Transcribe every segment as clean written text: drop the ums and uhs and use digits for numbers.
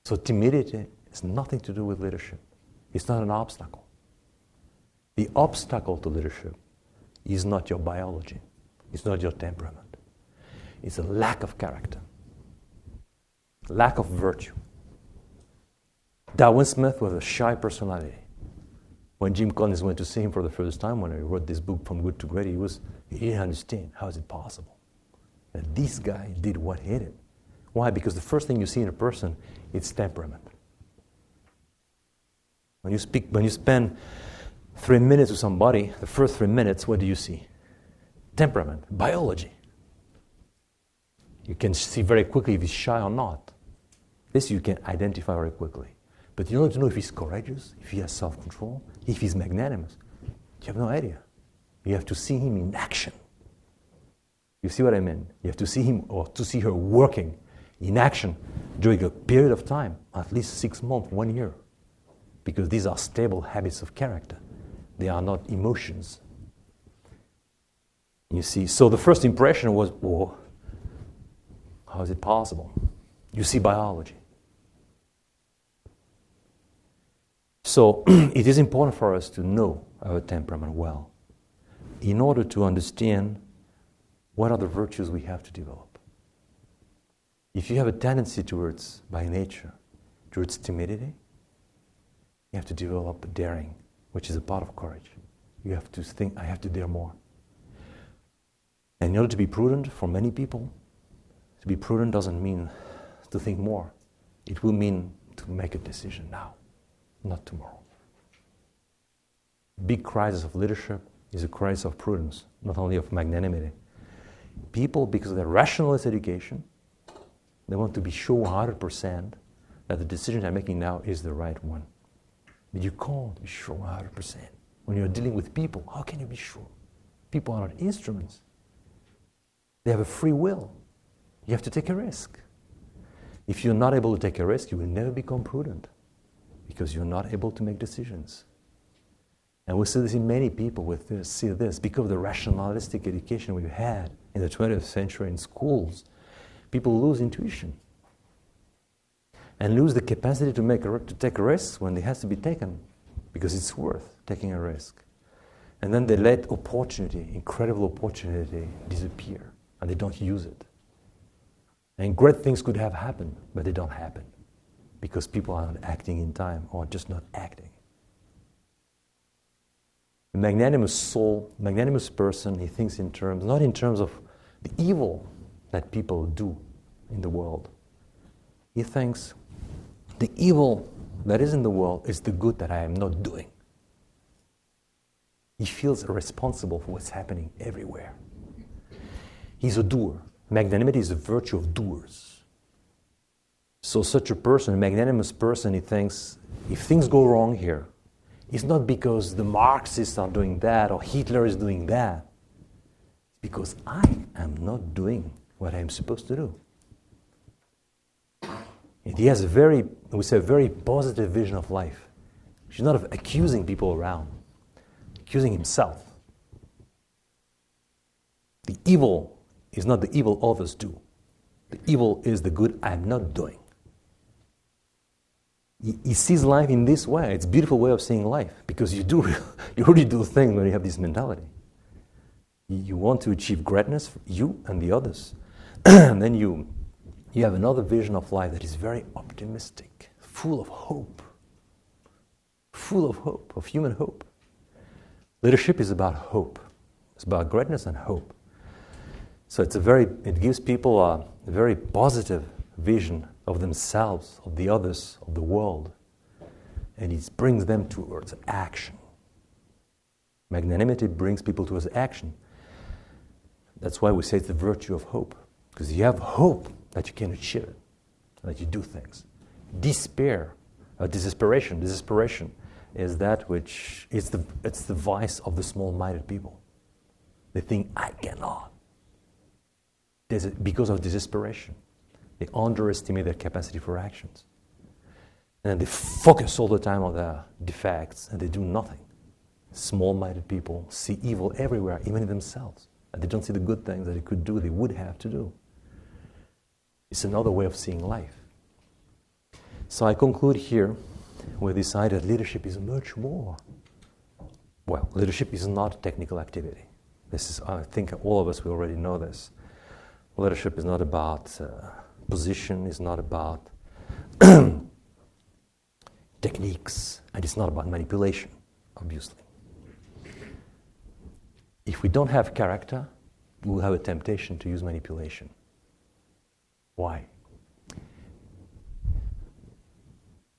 So timidity has nothing to do with leadership. It's not an obstacle. The obstacle to leadership is not your biology. It's not your temperament. It's a lack of character, lack of virtue. Darwin Smith was a shy personality. When Jim Collins went to see him for the first time, when he wrote this book, From Good to Great, he didn't understand. How is it possible that this guy did what he did? Why? Because the first thing you see in a person is temperament. When you spend 3 minutes with somebody, the first 3 minutes, what do you see? Temperament, biology. You can see very quickly if he's shy or not. This you can identify very quickly. But you don't know if he's courageous, if he has self-control, if he's magnanimous. You have no idea. You have to see him in action. You see what I mean? You have to see him or to see her working in action during a period of time, at least 6 months, 1 year. Because these are stable habits of character. They are not emotions. You see, so the first impression was, oh, how is it possible? You see biology. So it is important for us to know our temperament well in order to understand what are the virtues we have to develop. If you have a tendency towards, by nature, towards timidity, you have to develop daring, which is a part of courage. You have to think, I have to dare more. And in order to be prudent, for many people, to be prudent doesn't mean to think more. It will mean to make a decision now, not tomorrow. Big crisis of leadership is a crisis of prudence, not only of magnanimity. People, because of their rationalist education, they want to be sure 100% that the decision they're making now is the right one. But you can't be sure 100%. When you're dealing with people, how can you be sure? People are not instruments. They have a free will. You have to take a risk. If you're not able to take a risk, you will never become prudent because you're not able to make decisions. And we see this in many people with this, see this, because of the rationalistic education we've had in the 20th century in schools, people lose intuition and lose the capacity to take risks when it has to be taken because it's worth taking a risk. And then they let opportunity, incredible opportunity, disappear and they don't use it. And great things could have happened, but they don't happen because people are not acting in time or just not acting. A magnanimous soul, magnanimous person, he thinks in terms, not in terms of the evil that people do in the world. He thinks the evil that is in the world is the good that I am not doing. He feels responsible for what's happening everywhere. He's a doer. Magnanimity is a virtue of doers. So such a person, a magnanimous person, he thinks, if things go wrong here, it's not because the Marxists are doing that or Hitler is doing that. It's because I am not doing what I am supposed to do. And he has a very positive vision of life. He's not of accusing people around, accusing himself. The evil is not the evil others do. The evil is the good I am not doing. He sees life in this way. It's a beautiful way of seeing life because you really do things when you have this mentality. You want to achieve greatness for you and the others. And then you have another vision of life that is very optimistic, full of hope, of human hope. Leadership is about hope. It's about greatness and hope. So it gives people a very positive vision of themselves, of the others, of the world. And it brings them towards action. Magnanimity brings people towards action. That's why we say it's the virtue of hope. Because you have hope that you can achieve it, that you do things. Desperation is that which it's the vice of the small-minded people. They think, I cannot. Because of desperation. They underestimate their capacity for actions. And then they focus all the time on their defects and they do nothing. Small-minded people see evil everywhere, even in themselves. And they don't see the good things that they could do, they would have to do. It's another way of seeing life. So I conclude here with this idea that leadership is much more. Well, leadership is not a technical activity. This is, I think all of us, we already know this. Leadership is not about position, it's not about techniques, and it's not about manipulation, obviously. If we don't have character, we will have a temptation to use manipulation. Why?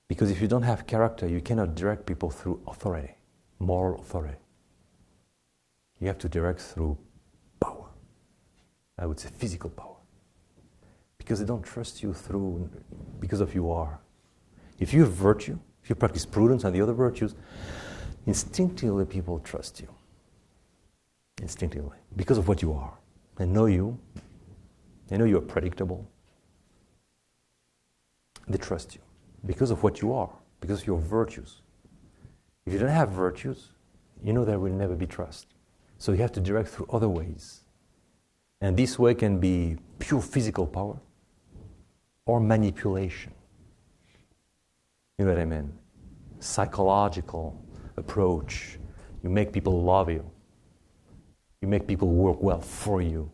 Because if you don't have character, you cannot direct people through authority, moral authority. You have to direct through power. I would say physical power. Because they don't trust you because of you are. If you have virtue, if you practice prudence and the other virtues, instinctively people trust you. Instinctively. Because of what you are. They know you. They know you are predictable. They trust you. Because of what you are. Because of your virtues. If you don't have virtues, you know there will never be trust. So you have to direct through other ways. And this way can be pure physical power or manipulation. You know what I mean? Psychological approach. You make people love you. You make people work well for you.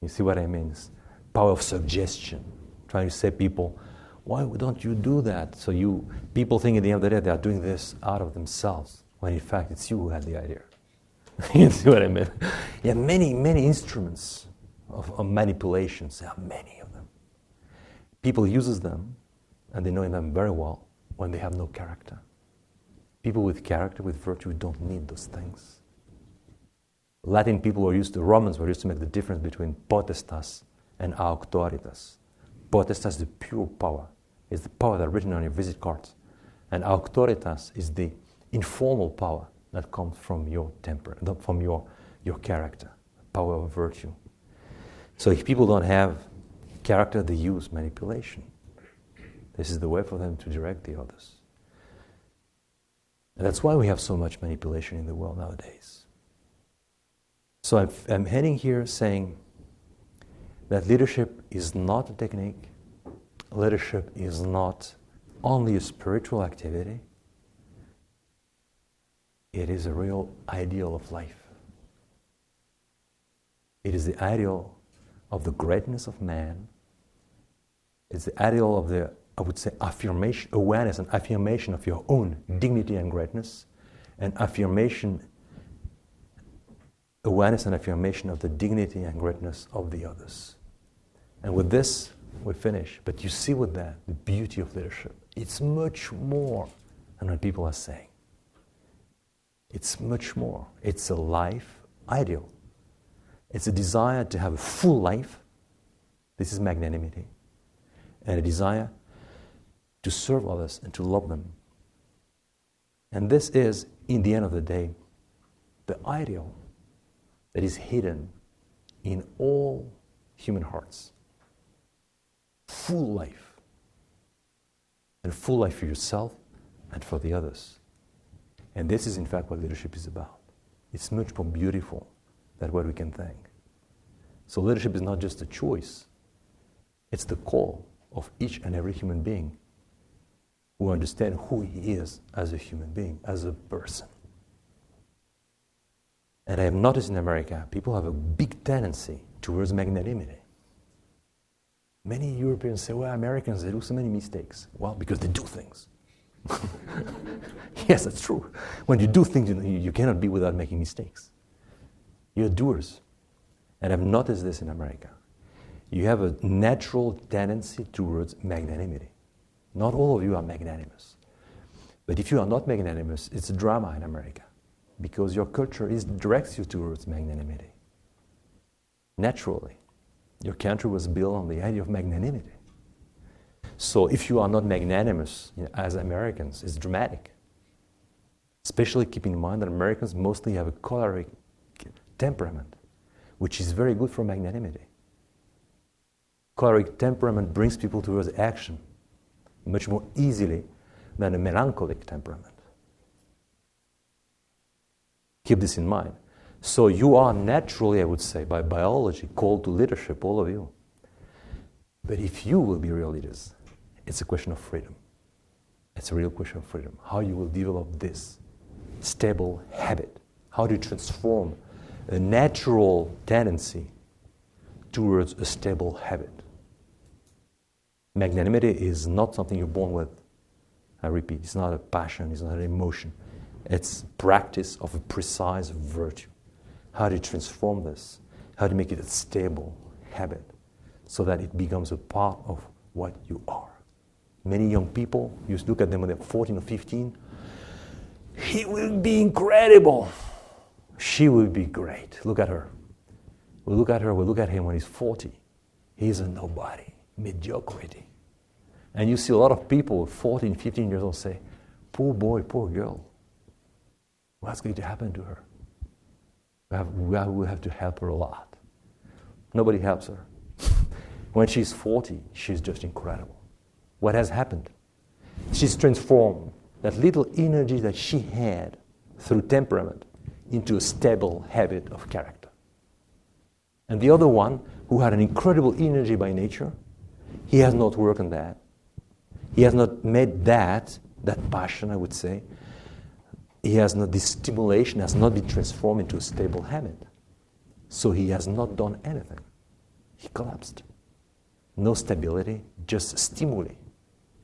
You see what I mean? It's power of suggestion. Trying to say people, why don't you do that? So people think at the end of the day they are doing this out of themselves, when in fact it's you who had the idea. You see what I mean? You have many, many instruments of manipulations. There are many of them. People use them, and they know them very well, when they have no character. People with character, with virtue, don't need those things. Latin people Romans were used to make the difference between potestas and auctoritas. Potestas is the pure power. It's the power that's written on your visit cards. And auctoritas is the informal power that comes from your temper, from your character, power of virtue. So if people don't have character, they use manipulation. This is the way for them to direct the others. And that's why we have so much manipulation in the world nowadays. So I'm heading here saying that leadership is not a technique. Leadership is not only a spiritual activity. It is a real ideal of life. It is the ideal of the greatness of man. It's the ideal of the, I would say, affirmation, awareness and affirmation of your own dignity and greatness, and awareness and affirmation of the dignity and greatness of the others. And with this, we finish. But you see with that, the beauty of leadership. It's much more than what people are saying. It's much more. It's a life ideal. It's a desire to have a full life. This is magnanimity. And a desire to serve others and to love them. And this is, in the end of the day, the ideal that is hidden in all human hearts. Full life. And full life for yourself and for the others. And this is in fact what leadership is about. It's much more beautiful than what we can think. So leadership is not just a choice. It's the call of each and every human being who understands who he is as a human being, as a person. And I have noticed in America, people have a big tendency towards magnanimity. Many Europeans say, well, Americans, they do so many mistakes. Well, because they do things. Yes, that's true. When you do things, you cannot be without making mistakes. You're doers. And I've noticed this in America. You have a natural tendency towards magnanimity. Not all of you are magnanimous. But if you are not magnanimous, it's a drama in America. Because your culture directs you towards magnanimity. Naturally. Your country was built on the idea of magnanimity. So if you are not magnanimous as Americans, it's dramatic. Especially keeping in mind that Americans mostly have a choleric temperament, which is very good for magnanimity. Choleric temperament brings people towards action much more easily than a melancholic temperament. Keep this in mind. So you are naturally, I would say, by biology, called to leadership, all of you. But if you will be real leaders, It's a question of freedom. It's a real question of freedom. How you will develop this stable habit. How do you transform a natural tendency towards a stable habit? Magnanimity is not something you're born with. I repeat, it's not a passion, it's not an emotion. It's practice of a precise virtue. How do you transform this? How do you make it a stable habit so that it becomes a part of what you are? Many young people, you look at them when they're 14 or 15, he will be incredible. She will be great. Look at her. We look at her, we look at him when he's 40. He's a nobody, mediocrity. And you see a lot of people, 14, 15 years old, say, poor boy, poor girl. What's going to happen to her? We will have to help her a lot. Nobody helps her. When she's 40, she's just incredible. What has happened? She's transformed that little energy that she had through temperament into a stable habit of character. And the other one, who had an incredible energy by nature, he has not worked on that. He has not made that passion, I would say, this stimulation has not been transformed into a stable habit. So he has not done anything. He collapsed. No stability, just stimuli.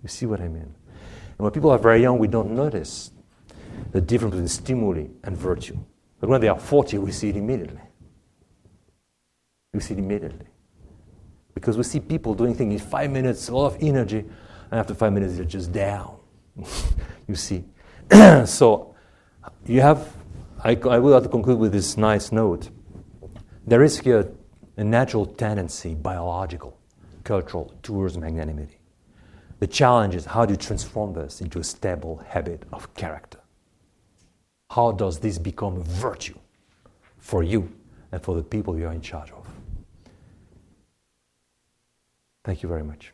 You see what I mean? And when people are very young, we don't notice the difference between stimuli and virtue. But when they are 40, we see it immediately. We see it immediately. Because we see people doing things in 5 minutes, a lot of energy, and after 5 minutes, they're just down. You see. So, I will have to conclude with this nice note. There is here a natural tendency, biological, cultural, towards magnanimity. The challenge is, how do you transform this into a stable habit of character? How does this become a virtue for you and for the people you are in charge of? Thank you very much.